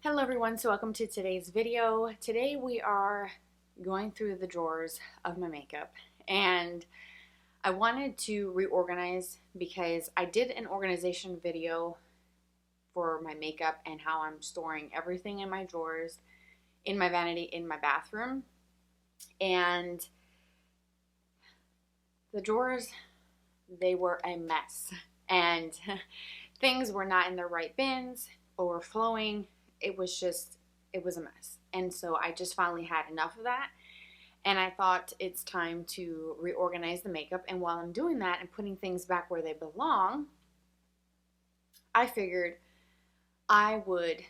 Hello everyone, so welcome to today's video. Today we are going through the drawers of my makeup, and I wanted to reorganize because I did an organization video for my makeup and how I'm storing everything in my drawers, in my vanity, in my bathroom. And the drawers, they were a mess, and things were not in the right bins, overflowing. It was a mess. And so I just finally had enough of that. And I thought it's time to reorganize the makeup. And while I'm doing that and putting things back where they belong, I figured I would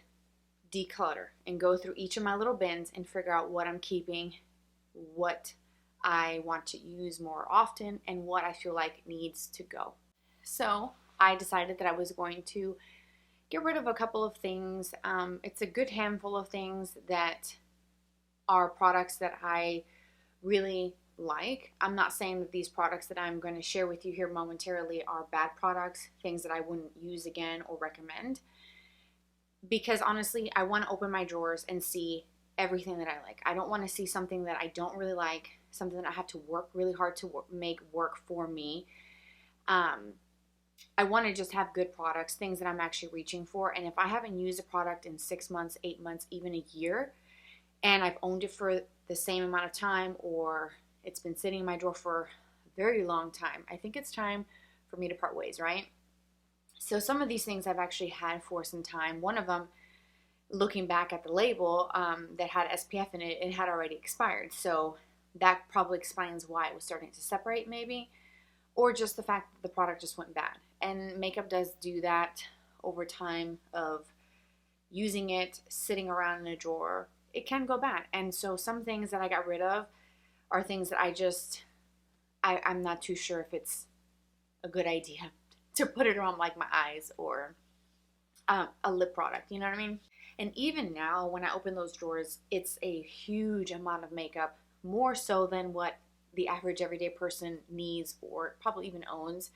declutter and go through each of my little bins and figure out what I'm keeping, what I want to use more often, and what I feel like needs to go. So I decided that I was going to get rid of a couple of things. It's a good handful of things that are products that I really like. I'm not saying that these products that I'm going to share with you here momentarily are bad products, things that I wouldn't use again or recommend. Because honestly, I want to open my drawers and see everything that I like. I don't want to see something that I don't really like, something that I have to work really hard to make work for me. I want to just have good products, things that I'm actually reaching for. And if I haven't used a product in 6 months, 8 months, even a year, and I've owned it for the same amount of time, or it's been sitting in my drawer for a very long time, I think it's time for me to part ways, right? So some of these things I've actually had for some time. One of them, looking back at the label that had SPF in it, it had already expired. So that probably explains why it was starting to separate maybe, or just the fact that the product just went bad. And makeup does do that over time of using it, sitting around in a drawer. It can go bad. And so some things that I got rid of are things that I'm not too sure if it's a good idea to put it around like my eyes or a lip product, you know what I mean? And even now when I open those drawers, it's a huge amount of makeup, more so than what the average everyday person needs or probably even owns.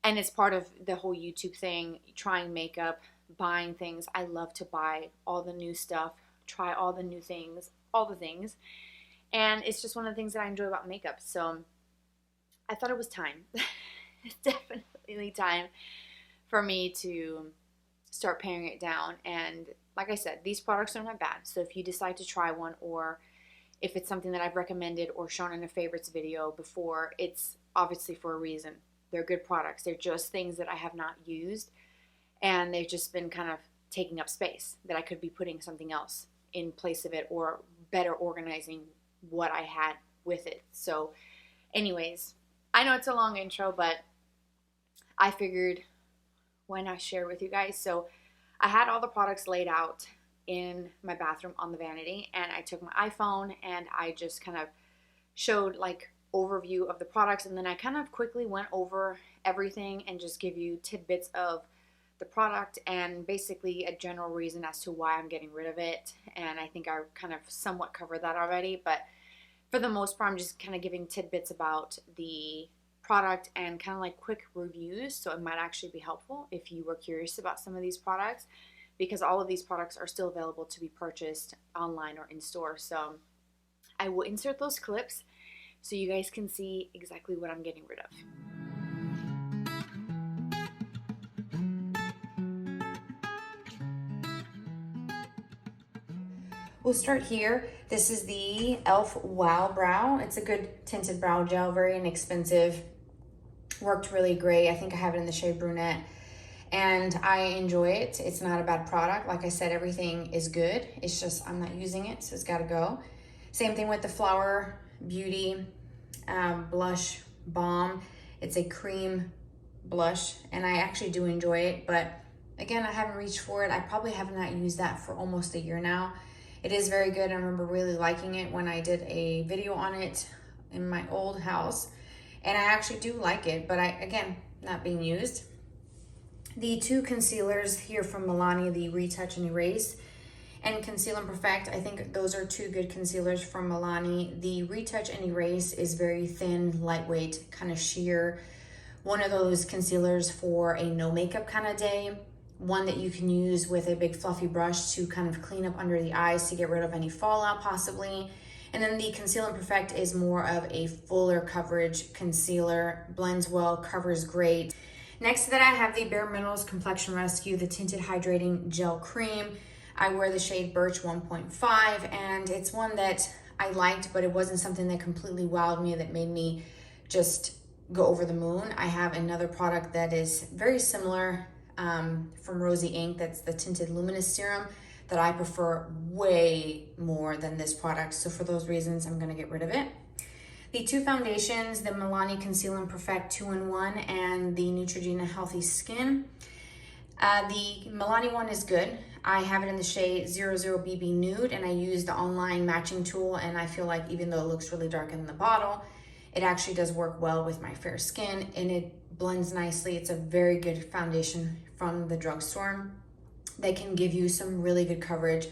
And it's part of the whole YouTube thing, trying makeup, buying things. I love to buy all the new stuff, try all the new things, all the things. And it's just one of the things that I enjoy about makeup. So I thought it was time. It's definitely time for me to start paring it down. And like I said, these products are not bad. So if you decide to try one, or if it's something that I've recommended or shown in a favorites video before, it's obviously for a reason. They're good products. They're just things that I have not used, and they've just been kind of taking up space that I could be putting something else in place of it, or better organizing what I had with it. So anyways, I know it's a long intro, but I figured why not share with you guys. So I had all the products laid out in my bathroom on the vanity, and I took my iPhone and I just kind of showed like overview of the products, and then I kind of quickly went over everything and just give you tidbits of the product and basically a general reason as to why I'm getting rid of it. And I think I kind of somewhat covered that already, but for the most part I'm just kind of giving tidbits about the product and kind of like quick reviews, so it might actually be helpful if you were curious about some of these products, because all of these products are still available to be purchased online or in store. So I will insert those clips so you guys can see exactly what I'm getting rid of. We'll start here. This is the e.l.f. Wow Brow. It's a good tinted brow gel, very inexpensive. Worked really great. I think I have it in the shade Brunette, and I enjoy it. It's not a bad product. Like I said, everything is good. It's just I'm not using it, so it's got to go. Same thing with the Flower Beauty blush balm. It's a cream blush, and I actually do enjoy it, but again, I haven't reached for it. I probably have not used that for almost a year now. It is very good. I remember really liking it when I did a video on it in my old house, and I actually do like it, but again, not being used. The two concealers here from Milani, the Retouch and Erase and Conceal and Perfect, I think those are two good concealers from Milani. The Retouch and Erase is very thin, lightweight, kind of sheer. One of those concealers for a no makeup kind of day, one that you can use with a big fluffy brush to kind of clean up under the eyes to get rid of any fallout possibly. And then the Conceal and Perfect is more of a fuller coverage concealer, blends well, covers great. Next to that, I have the Bare Minerals Complexion Rescue, the Tinted Hydrating Gel Cream. I wear the shade Birch 1.5, and it's one that I liked, but it wasn't something that completely wowed me, that made me just go over the moon. I have another product that is very similar from Rosy Ink, that's the Tinted Luminous Serum, that I prefer way more than this product. So for those reasons, I'm gonna get rid of it. The two foundations, the Milani Conceal and Perfect 2-in-1 and the Neutrogena Healthy Skin. The Milani one is good. I have it in the shade 00BB Nude, and I use the online matching tool, and I feel like even though it looks really dark in the bottle, it actually does work well with my fair skin, and it blends nicely. It's a very good foundation from the drugstore that can give you some really good coverage,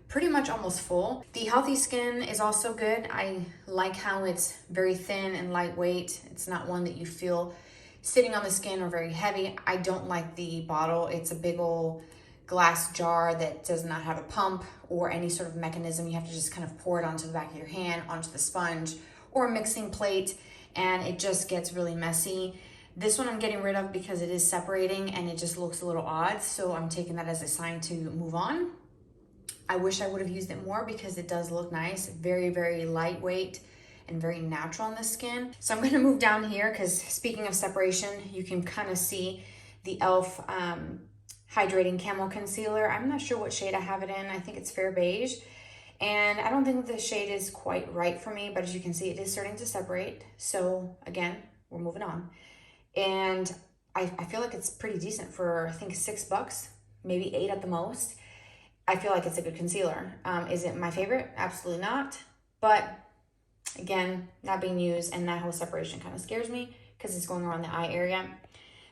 pretty much almost full. The Healthy Skin is also good. I like how it's very thin and lightweight. It's not one that you feel sitting on the skin or very heavy. I don't like the bottle. It's a big old glass jar that does not have a pump or any sort of mechanism. You have to just kind of pour it onto the back of your hand, onto the sponge or a mixing plate, and it just gets really messy. This one I'm getting rid of because it is separating and it just looks a little odd, so I'm taking that as a sign to move on. I wish I would have used it more because it does look nice, very, very lightweight and very natural on the skin. So I'm gonna move down here because speaking of separation, you can kind of see the e.l.f. Hydrating Camo Concealer. I'm not sure what shade I have it in. I think it's Fair Beige. And I don't think the shade is quite right for me, but as you can see, it is starting to separate. So again, we're moving on. And I feel like it's pretty decent for, I think, $6, maybe $8 at the most. I feel like it's a good concealer. Is it my favorite? Absolutely not. But again, not being used, and that whole separation kind of scares me because it's going around the eye area.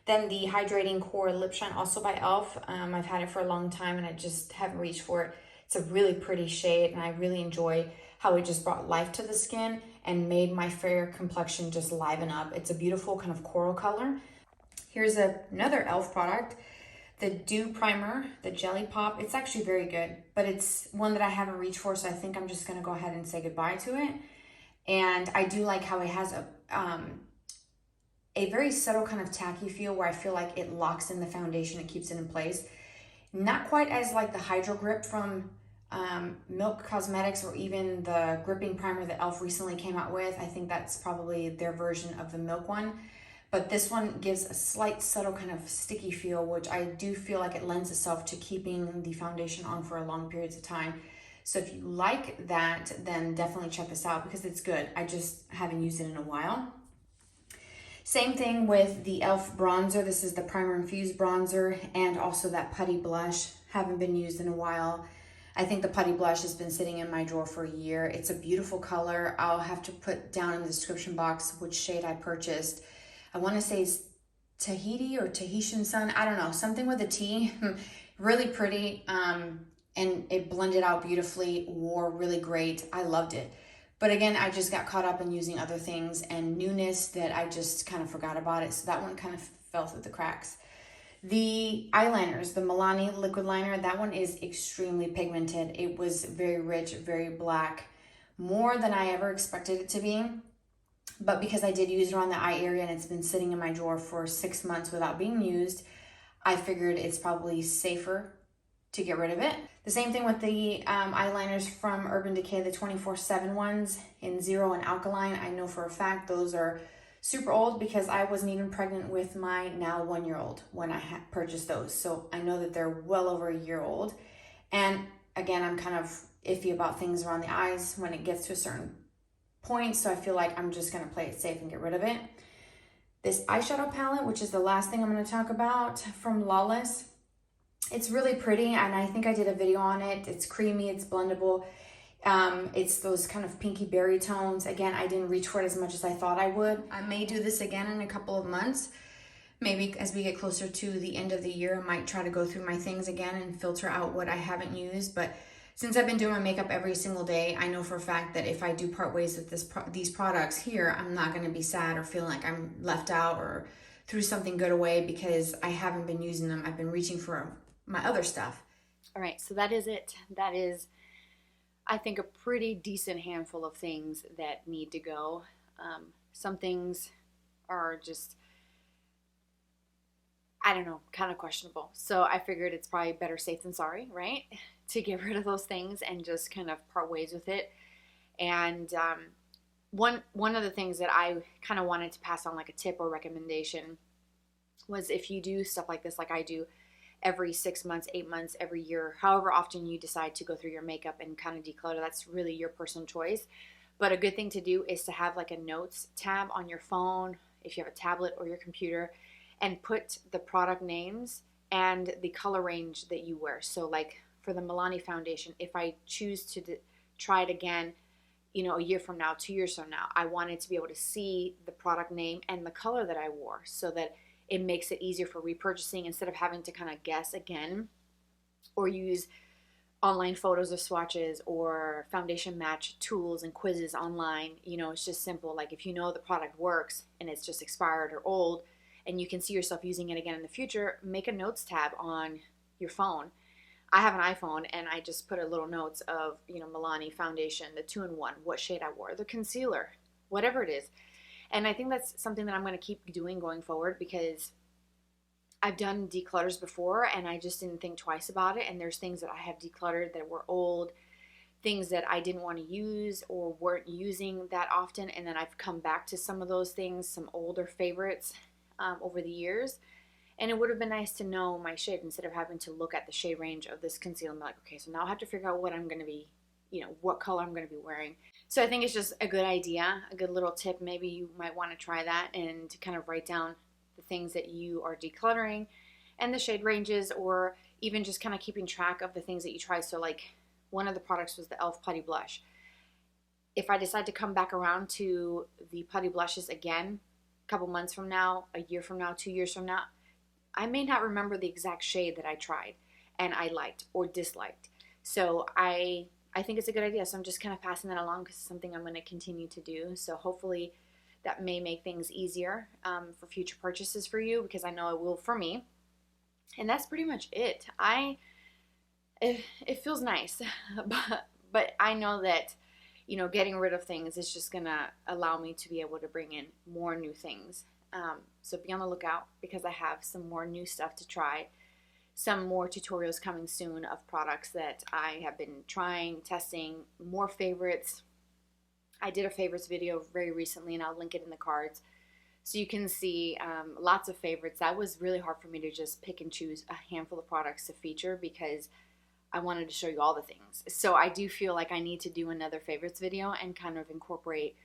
Then the Hydrating Core Lip Shine, also by e.l.f. I've had it for a long time and I just haven't reached for it. It's a really pretty shade, and I really enjoy how it just brought life to the skin and made my fair complexion just liven up. It's a beautiful kind of coral color. Here's another e.l.f. product, the Dew Primer, the Jelly Pop. It's actually very good, but it's one that I haven't reached for, so I think I'm just gonna go ahead and say goodbye to it. And I do like how it has a very subtle kind of tacky feel where I feel like it locks in the foundation, it keeps it in place. Not quite as like the Hydro Grip from Milk Cosmetics, or even the gripping primer that e.l.f. recently came out with. I think that's probably their version of the Milk one. But this one gives a slight subtle kind of sticky feel, which I do feel like it lends itself to keeping the foundation on for a long periods of time. So if you like that, then definitely check this out because it's good. I just haven't used it in a while. Same thing with the e.l.f. bronzer. This is the Primer Infused Bronzer, and also that Putty Blush. Haven't been used in a while. I think the Putty Blush has been sitting in my drawer for a year. It's a beautiful color. I'll have to put down in the description box which shade I purchased. I want to say it's Tahiti or Tahitian Sun. I don't know, something with a T. Really pretty, and it blended out beautifully, wore really great. I loved it. But again, I just got caught up in using other things and newness that I just kind of forgot about it. So that one kind of fell through the cracks. The eyeliners, the Milani liquid liner, that one is extremely pigmented. It was very rich, very black, more than I ever expected it to be. But because I did use it around the eye area and it's been sitting in my drawer for 6 months without being used, I figured it's probably safer to get rid of it. The same thing with the eyeliners from Urban Decay, the 24/7 ones in Zero and Alkaline. I know for a fact those are super old because I wasn't even pregnant with my now 1-year-old when I purchased those. So I know that they're well over a year old. And again, I'm kind of iffy about things around the eyes when it gets to a certain point. So I feel like I'm just gonna play it safe and get rid of it. This eyeshadow palette, which is the last thing I'm gonna talk about, from Lawless. It's really pretty, and I think I did a video on it. It's creamy, it's blendable. It's those kind of pinky berry tones. Again, I didn't reach for it as much as I thought I would. I may do this again in a couple of months. Maybe as we get closer to the end of the year, I might try to go through my things again and filter out what I haven't used. But since I've been doing my makeup every single day, I know for a fact that if I do part ways with these products here, I'm not gonna be sad or feeling like I'm left out or threw something good away because I haven't been using them. I've been reaching for my other stuff. All right, so that is it. That is, I think, a pretty decent handful of things that need to go. Some things are just, I don't know, kind of questionable. So I figured it's probably better safe than sorry, right? To get rid of those things and just kind of part ways with it. And one of the things that I kind of wanted to pass on, like a tip or recommendation, was if you do stuff like this, like I do, every 6 months, 8 months, every year, however often you decide to go through your makeup and kind of declutter, that's really your personal choice. But a good thing to do is to have like a notes tab on your phone, if you have a tablet or your computer, and put the product names and the color range that you wear. So like for the Milani foundation, if I choose to try it again, a year from now, 2 years from now, I wanted to be able to see the product name and the color that I wore, so that it makes it easier for repurchasing instead of having to kind of guess again or use online photos of swatches or foundation match tools and quizzes online. It's just simple. Like if you know the product works and it's just expired or old and you can see yourself using it again in the future, make a notes tab on your phone. I have an iPhone and I just put a little notes of, Milani foundation, the 2-in-1, what shade I wore, the concealer, whatever it is. And I think that's something that I'm going to keep doing going forward, because I've done declutters before and I just didn't think twice about it. And there's things that I have decluttered that were old, things that I didn't want to use or weren't using that often. And then I've come back to some of those things, some older favorites over the years. And it would have been nice to know my shade instead of having to look at the shade range of this concealer and be like, okay, so now I have to figure out what I'm going to be, what color I'm going to be wearing. So I think it's just a good idea, a good little tip. Maybe you might want to try that and to kind of write down the things that you are decluttering and the shade ranges, or even just kind of keeping track of the things that you try. So like one of the products was the e.l.f. Putty Blush. If I decide to come back around to the putty blushes again, a couple months from now, a year from now, 2 years from now, I may not remember the exact shade that I tried and I liked or disliked. So I think it's a good idea. So I'm just kind of passing that along because it's something I'm going to continue to do. So hopefully that may make things easier for future purchases for you, because I know it will for me. And that's pretty much it. It feels nice, but I know that getting rid of things is just gonna allow me to be able to bring in more new things. So be on the lookout, because I have some more new stuff to try, some more tutorials coming soon of products that I have been trying, testing, more favorites. I did a favorites video very recently and I'll link it in the cards so you can see lots of favorites. That was really hard for me to just pick and choose a handful of products to feature, because I wanted to show you all the things. So I do feel like I need to do another favorites video and kind of incorporate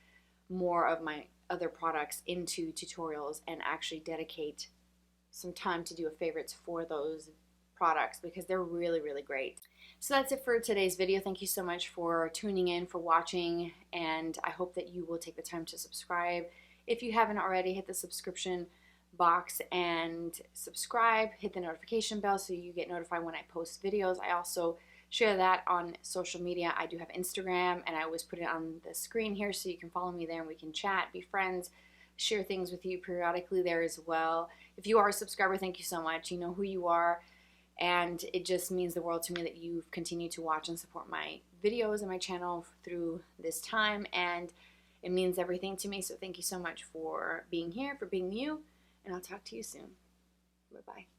more of my other products into tutorials and actually dedicate some time to do a favorites for those products, because they're really, really great. So that's it for today's video. Thank you so much for tuning in, for watching, and I hope that you will take the time to subscribe. If you haven't already, hit the subscription box and subscribe, hit the notification bell so you get notified when I post videos. I also share that on social media. I do have Instagram and I always put it on the screen here so you can follow me there and we can chat, be friends, share things with you periodically there as well. If you are a subscriber, thank you so much. You know who you are, and it just means the world to me that you've continued to watch and support my videos and my channel through this time, and it means everything to me. So thank you so much for being here, for being you, and I'll talk to you soon. Bye-bye.